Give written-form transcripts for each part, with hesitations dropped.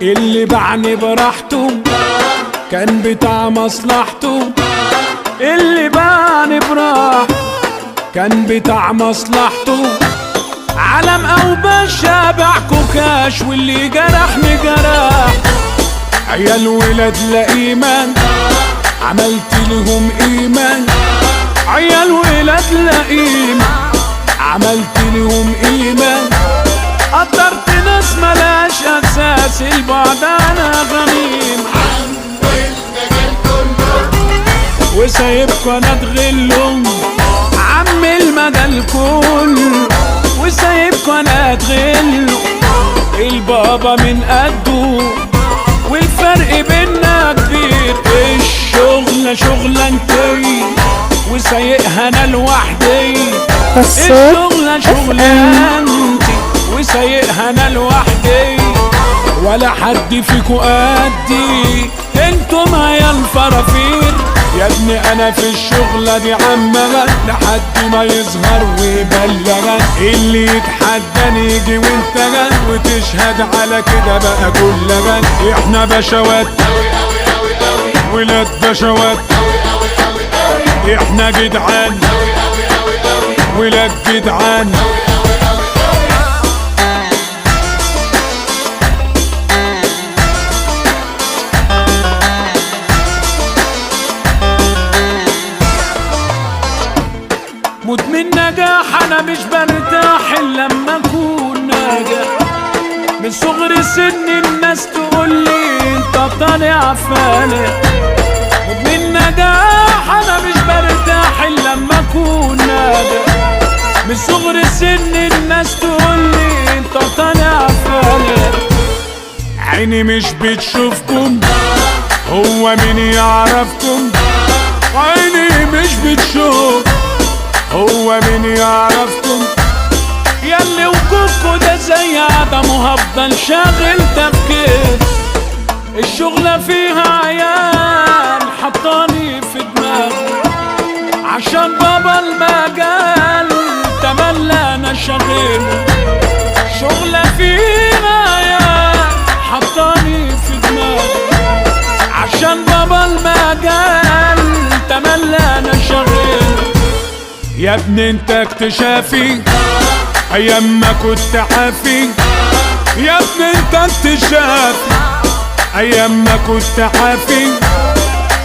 اللي باعني براحته كان بتاع مصلحته. اللي باعني براحته كان بتاع مصلحته. علم او باشا باع كوكاش واللي جرحني جرح. عيال ولاد لا ايمان عملت لهم ايمان. عيال ولاد لا ايمان عملت لهم ايمان. قدرت ناس ملاش اساس البعد انا غنيم. وسايبكوا انا اتغلهم عم المجال كله. وسايبكوا انا اتغلهم البابا من قده والفرق بينا كبير. الشغلة شغلانتي وسايقها انا لوحدي. الشغلة شغلانتي وسايقها انا لوحدي. ولا حد فيكو قدي انتم يا الفرافير. يا ابني انا في الشغلة دي عمغت لحد ما يظهر ويبلغت. اللي يتحداني يجي وانت غد وتشهد على كده بقى كل غد. احنا بشوات ولاد بشوات. احنا جدعان ولاد جدعان. مدمن نجاح انا مش برتاح الا لما اكون ناجح. من صغر سن الناس تقولي انت طالع فالح. مدمن نجاح انا مش برتاح الا لما اكون ناجح. من صغر سن الناس تقولي انت طالع فالح. عيني مش بتشوفكم هو مين يعرفكم. عيني مش بتشوف هو مين يعرفكم. ياللي وجودكوا ده زي عدم وهفضل شاغل تفكير. الشغلة فيها عيال حطاني في دماغي عشان بابا المجال تملى انا شاغل. الشغلة فيها عيال حطاني في دماغي عشان بابا المجال تملى انا شاغل. يا ابني انت اكتشافي ايام ما كنت عافي. يا ابني انت اكتشافي ايام ما كنت عافي.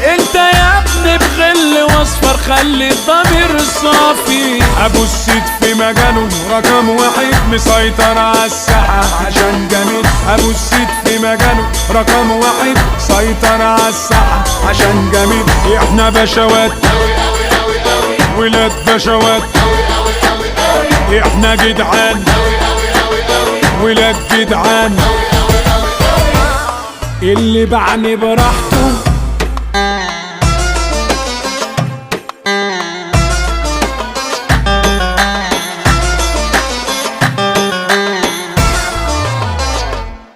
انت يا ابني بغل واصفر خلي الضمير صافي. ابو السيد في مجاله رقم واحد مسيطر على الساحة عشان جامد. ابو السيد في مجاله رقم واحد سيطر على الساحة عشان جامد. احنا بشوات ولاد بشوات. احنا جدعان ولاد جدعان. اللي باعني براحته